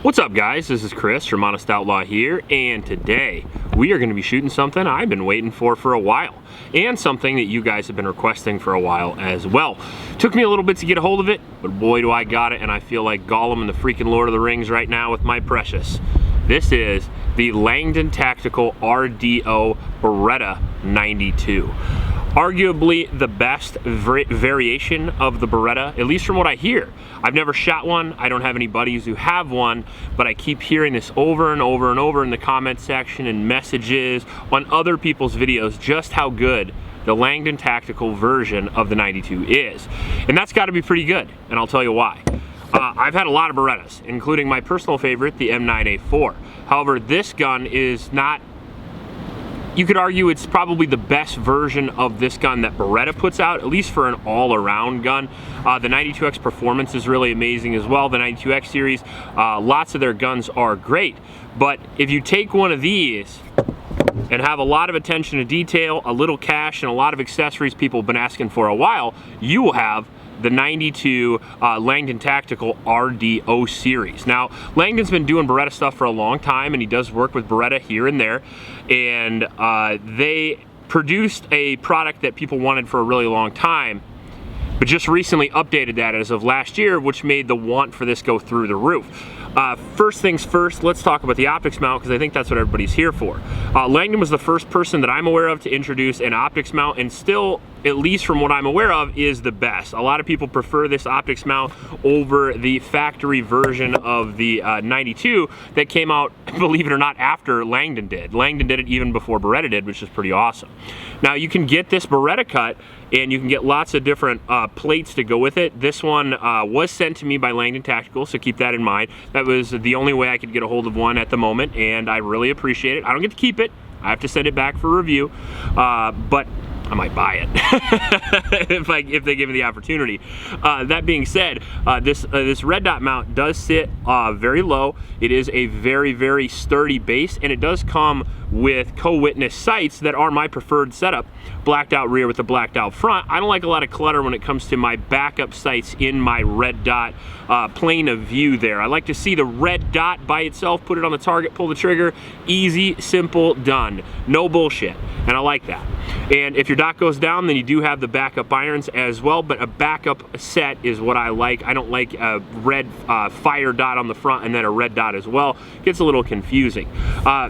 What's up, guys? This is Chris from Honest Outlaw here, and today we are going to be shooting something I've been waiting for a while, and something that you guys have been requesting for a while as well. Took me a little bit to get a hold of it, but boy do I got it, and I feel like Gollum in the freaking Lord of the Rings right now with my precious. This is the Langdon Tactical RDO Beretta 92. Arguably the best variation of the Beretta, at least from what I hear. I've never shot one, I don't have any buddies who have one, but I keep hearing this over and over and over in the comment section and messages on other people's videos, just how good the Langdon Tactical version of the 92 is. And that's gotta be pretty good, and I'll tell you why. I've had a lot of Berettas, including my personal favorite, the M9A4. However, this gun is not, you could argue it's probably the best version of this gun that Beretta puts out, at least for an all-around gun. The 92X performance is really amazing as well. The 92X series, lots of their guns are great. But if you take one of these and have a lot of attention to detail, a little cash, and a lot of accessories people have been asking for a while, you will have the 92 Langdon Tactical RDO series. Now, Langdon's been doing Beretta stuff for a long time, and he does work with Beretta here and there, and they produced a product that people wanted for a really long time, but just recently updated that as of last year, which made the want for this go through the roof. First things first, let's talk about the optics mount, because I think that's what everybody's here for. Langdon was the first person that I'm aware of to introduce an optics mount, and still, at least from what I'm aware of, is the best. A lot of people prefer this optics mount over the factory version of the 92 that came out, believe it or not, after Langdon did. Langdon did it even before Beretta did, which is pretty awesome. Now, you can get this Beretta cut, and you can get lots of different plates to go with it. This one was sent to me by Langdon Tactical, so keep that in mind. That was the only way I could get a hold of one at the moment, and I really appreciate it. I don't get to keep it. I have to send it back for review, but I might buy it if they give me the opportunity. That being said, this red dot mount does sit very low. It is a very, very sturdy base, and it does come with co-witness sights that are my preferred setup. Blacked out rear with a blacked out front. I don't like a lot of clutter when it comes to my backup sights in my red dot plane of view there. I like to see the red dot by itself, put it on the target, pull the trigger, easy, simple, done. No bullshit, and I like that. And if your dot goes down, then you do have the backup irons as well, but a backup set is what I like. I don't like a red fire dot on the front and then a red dot as well. It gets a little confusing.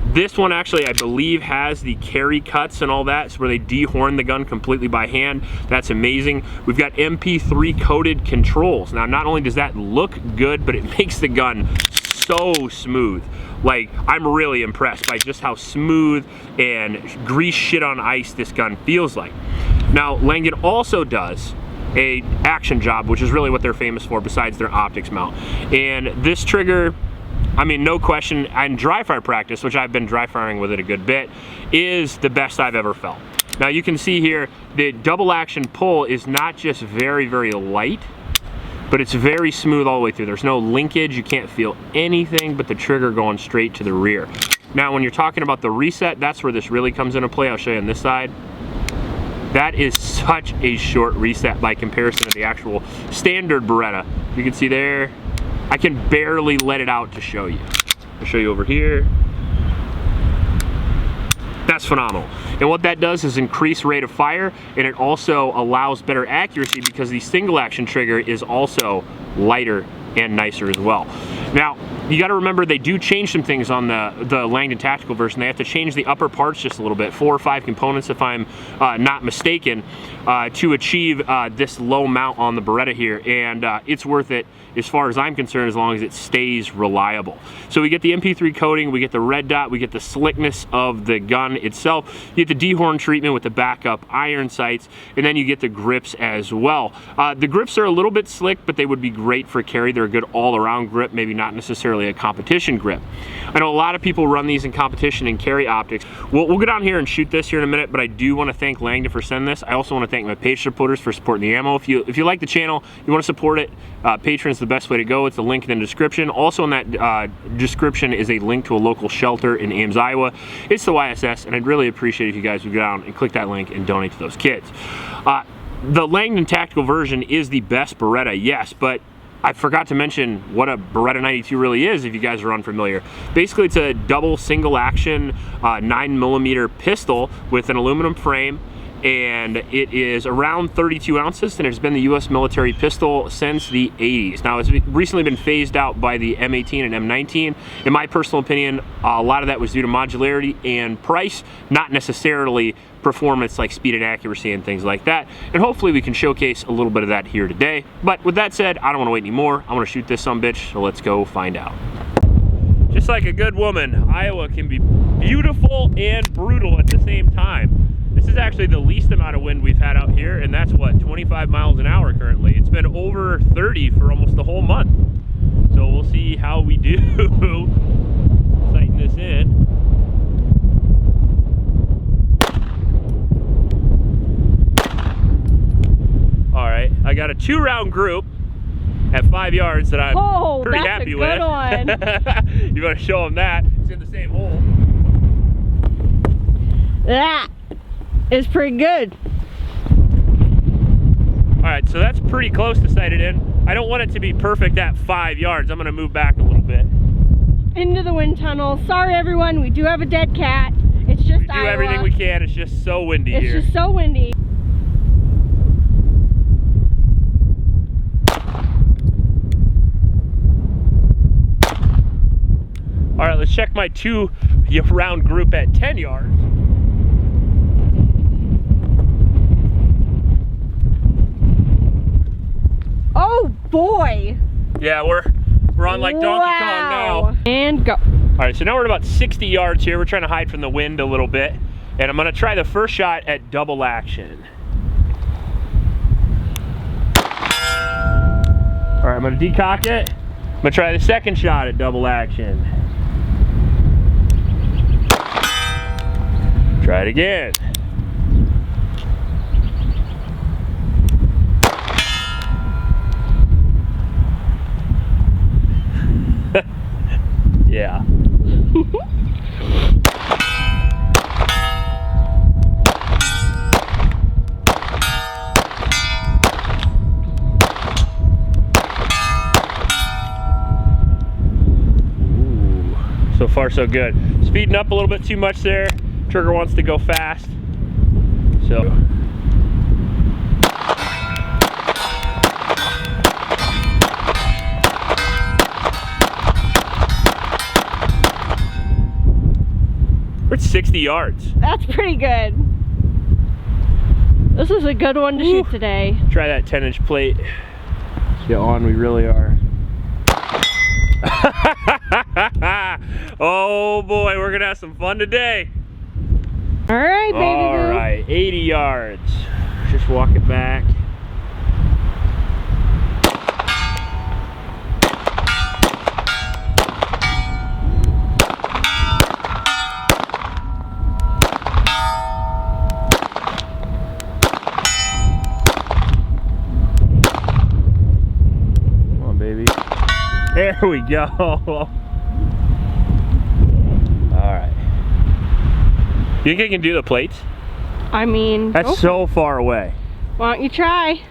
This one actually, I believe, has the carry cuts and all that, so where they dehorn the gun completely by hand. That's amazing. We've got MP3 coated controls. Now, not only does that look good, but it makes the gun so smooth. Like, I'm really impressed by just how smooth and grease shit on ice this gun feels like. Now, Langdon also does a action job, which is really what they're famous for besides their optics mount. And this trigger, I mean, no question, and dry fire practice, which I've been dry firing with it a good bit, is the best I've ever felt. Now, you can see here, the double action pull is not just very, very light, but it's very smooth all the way through. There's no linkage, you can't feel anything but the trigger going straight to the rear. Now, when you're talking about the reset, that's where this really comes into play. I'll show you on this side. That is such a short reset by comparison to the actual standard Beretta. You can see there, I can barely let it out to show you. I'll show you over here. That's phenomenal. And what that does is increase rate of fire, and it also allows better accuracy because the single action trigger is also lighter and nicer as well. Now, you got to remember they do change some things on the Langdon Tactical version. They have to change the upper parts just a little bit, 4 or 5 components if I'm not mistaken, to achieve this low mount on the Beretta here, and it's worth it as far as I'm concerned, as long as it stays reliable. So we get the MP3 coating, we get the red dot, we get the slickness of the gun itself, you get the dehorn treatment with the backup iron sights, and then you get the grips as well. The grips are a little bit slick, but they would be great for carry. They're a good all-around grip, maybe not necessarily a competition grip. I know a lot of people run these in competition and carry optics. We'll go down here and shoot this here in a minute, but I do want to thank Langdon for sending this. I also want to thank my page supporters for supporting the ammo. If you like the channel, you want to support it, Patreon is the best way to go. It's the link in the description. Also in that description is a link to a local shelter in Ames, Iowa. It's the YSS, and I'd really appreciate if you guys would go down and click that link and donate to those kids. The Langdon Tactical version is the best Beretta, yes, but I forgot to mention what a Beretta 92 really is if you guys are unfamiliar. Basically, it's a double single action 9mm pistol with an aluminum frame, and it is around 32 ounces, and it's been the U.S. military pistol since the 80s. Now, it's recently been phased out by the M18 and M19. In my personal opinion, a lot of that was due to modularity and price, not necessarily performance like speed and accuracy and things like that. And hopefully we can showcase a little bit of that here today. But with that said, I don't want to wait anymore. I want to shoot this sumbitch, so let's go find out. Just like a good woman, Iowa can be beautiful and brutal at the same time. This is actually the least amount of wind we've had out here, and that's what, 25 miles an hour currently. It's been over 30 for almost the whole month. So we'll see how we do sighting this in. All right, I got a 2-round group at 5 yards that I'm pretty happy with. One. You better show them that. It's in the same hole. That is pretty good. All right, so that's pretty close to sighted in. I don't want it to be perfect at 5 yards. I'm gonna move back a little bit. Into the wind tunnel. Sorry everyone, we do have a dead cat. It's just we do Iowa. Everything we can. It's just so windy here. It's just so windy. All right, let's check my 2-round group at 10 yards. Oh boy! Yeah, we're on like Donkey Kong now. And go. All right, so now we're at about 60 yards here. We're trying to hide from the wind a little bit. And I'm gonna try the first shot at double action. All right, I'm gonna decock it. I'm gonna try the second shot at double action. Try it again. Yeah. Ooh, so far so good. Speeding up a little bit too much there. Trigger wants to go fast. So we're at 60 yards. That's pretty good. This is a good one to shoot today. Try that 10-inch plate. See how on we really are. Oh boy, we're gonna have some fun today. All right, baby. All right, 80 yards. Just walk it back. There we go. All right. You think I can do the plates? I mean, that's so far away. Why don't you try?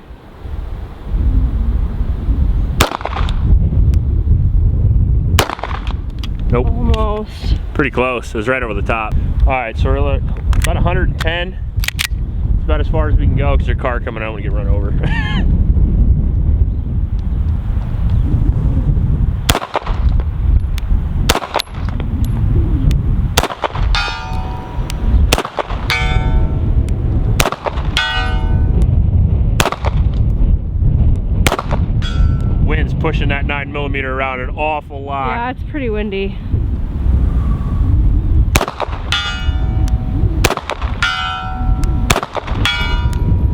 Nope. Almost. Pretty close. It was right over the top. All right, so we're about 110. It's about as far as we can go because there's a car coming out when we get run over. Wind's pushing that 9mm around an awful lot. Yeah, it's pretty windy.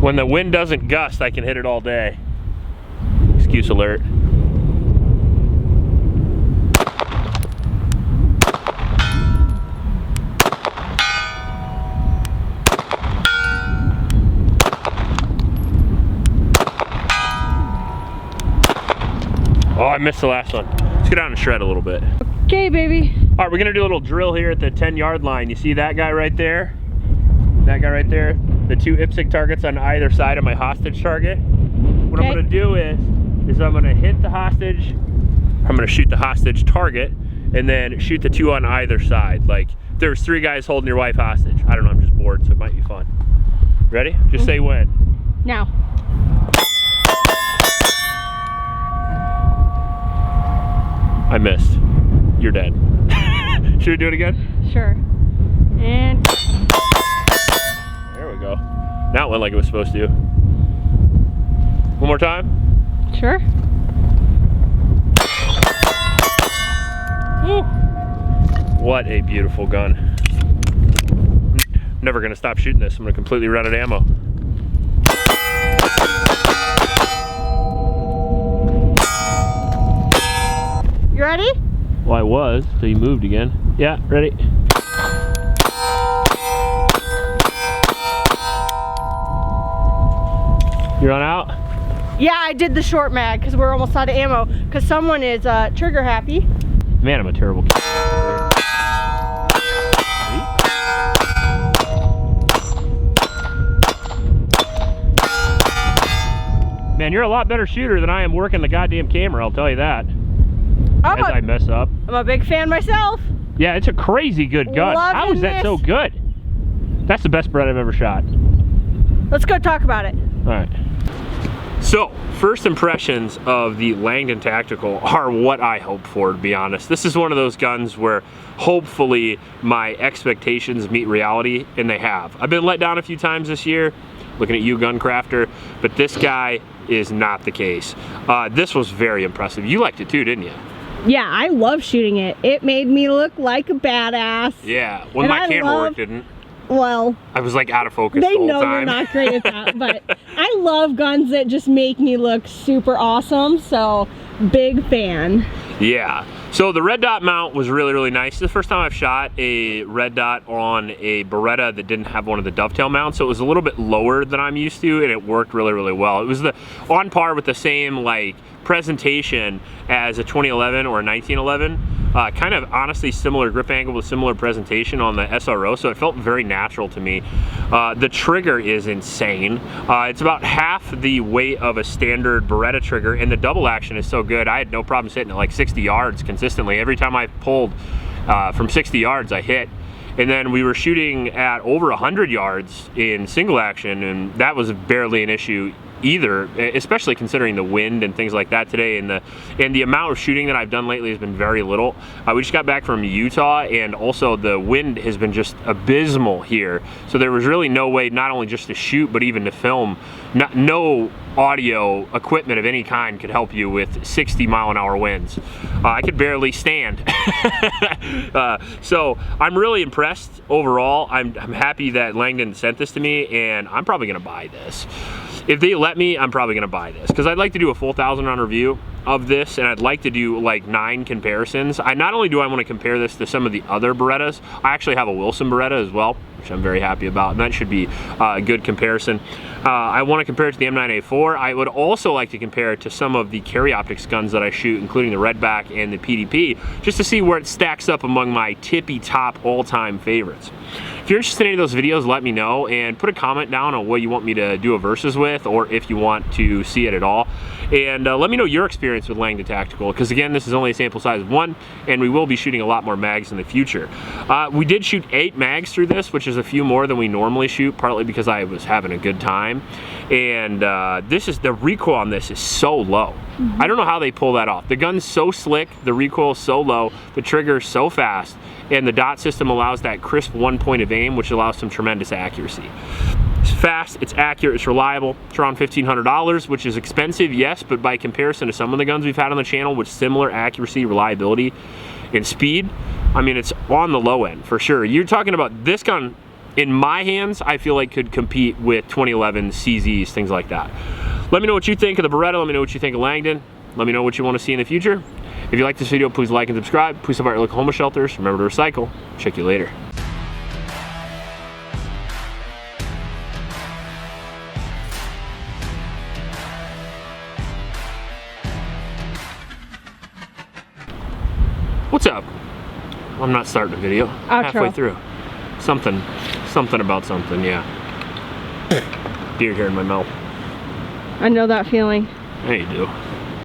When the wind doesn't gust, I can hit it all day. Excuse alert. Oh, I missed the last one. Let's get down and shred a little bit. Okay, baby. All right, we're gonna do a little drill here at the 10-yard line. You see that guy right there? That guy right there? The two IPSC targets on either side of my hostage target. What I'm gonna do is, is I'm gonna hit the hostage, I'm gonna shoot the hostage target, and then shoot the 2 on either side. Like, there's 3 guys holding your wife hostage. I don't know, I'm just bored, so it might be fun. Ready? Just say when. Now. I missed. You're dead. Should we do it again? Sure. And there we go. Now it went like it was supposed to. One more time? sure. Woo. What a beautiful gun. I'm never gonna stop shooting this. I'm gonna completely run out of ammo. You ready? Well, I was, so you moved again. Yeah, ready? You run out? Yeah, I did the short mag because we're almost out of ammo because someone is trigger happy. Man, I'm a terrible kid. Man, you're a lot better shooter than I am working the goddamn camera, I'll tell you that. As I mess up. I'm a big fan myself. Yeah, it's a crazy good gun. How is that so good? That's the best Beretta I've ever shot. Let's go talk about it. All right. So, first impressions of the Langdon Tactical are what I hoped for, to be honest. This is one of those guns where hopefully my expectations meet reality, and they have. I've been let down a few times this year, looking at you, gun crafter, but this guy is not the case. This was very impressive. You liked it too, didn't you? Yeah, I love shooting it. It made me look like a badass. Yeah, when my camera work didn't. Well, I was like out of focus the whole time. They know you're not great at that, but I love guns that just make me look super awesome, so big fan. Yeah, so the red dot mount was really, really nice. This is the first time I've shot a red dot on a Beretta that didn't have one of the dovetail mounts, so it was a little bit lower than I'm used to, and it worked really, really well. It was on par with the same like presentation as a 2011 or a 1911. Kind of honestly similar grip angle with similar presentation on the SRO, so it felt very natural to me. The trigger is insane. It's about half the weight of a standard Beretta trigger, and the double action is so good. I had no problem sitting at like 60 yards consistently. Every time I pulled from 60 yards, I hit. And then we were shooting at over 100 yards in single action, and that was barely an issue either, especially considering the wind and things like that today, and the amount of shooting that I've done lately has been very little. We just got back from Utah, and also the wind has been just abysmal here, so there was really no way not only just to shoot but even to film. No audio equipment of any kind could help you with 60-mile-an-hour winds. I could barely stand. So I'm really impressed overall. I'm happy that Langdon sent this to me, and I'm probably gonna buy this. If they let me, I'm probably gonna buy this because I'd like to do a full 1,000-round review of this, and I'd like to do like 9 comparisons. Not only do I want to compare this to some of the other Berettas, I actually have a Wilson Beretta as well, which I'm very happy about, and that should be a good comparison. I want to compare it to the M9A4. I would also like to compare it to some of the carry optics guns that I shoot, including the Redback and the PDP, just to see where it stacks up among my tippy top all-time favorites. If you're interested in any of those videos, let me know, and put a comment down on what you want me to do a versus with, or if you want to see it at all. And let me know your experience with Langdon Tactical, because again, this is only a sample size of 1, and we will be shooting a lot more mags in the future. We did shoot 8 mags through this, which is a few more than we normally shoot, partly because I was having a good time. And the recoil on this is so low. I don't know how they pull that off. The gun's so slick, the recoil is so low, the trigger's so fast, and the dot system allows that crisp 1 point of aim, which allows some tremendous accuracy. It's fast, it's accurate, it's reliable. It's around $1,500, which is expensive, yes, but by comparison to some of the guns we've had on the channel with similar accuracy, reliability, and speed, I mean, it's on the low end for sure. You're talking about this gun, in my hands, I feel like could compete with 2011 CZs, things like that. Let me know what you think of the Beretta. Let me know what you think of Langdon. Let me know what you want to see in the future. If you like this video, please like and subscribe. Please support your local homeless shelters. Remember to recycle. Check you later. What's up? I'm not starting a video. Outro. Halfway through. Something about something, yeah. Beer here in my mouth. I know that feeling. Yeah, you do.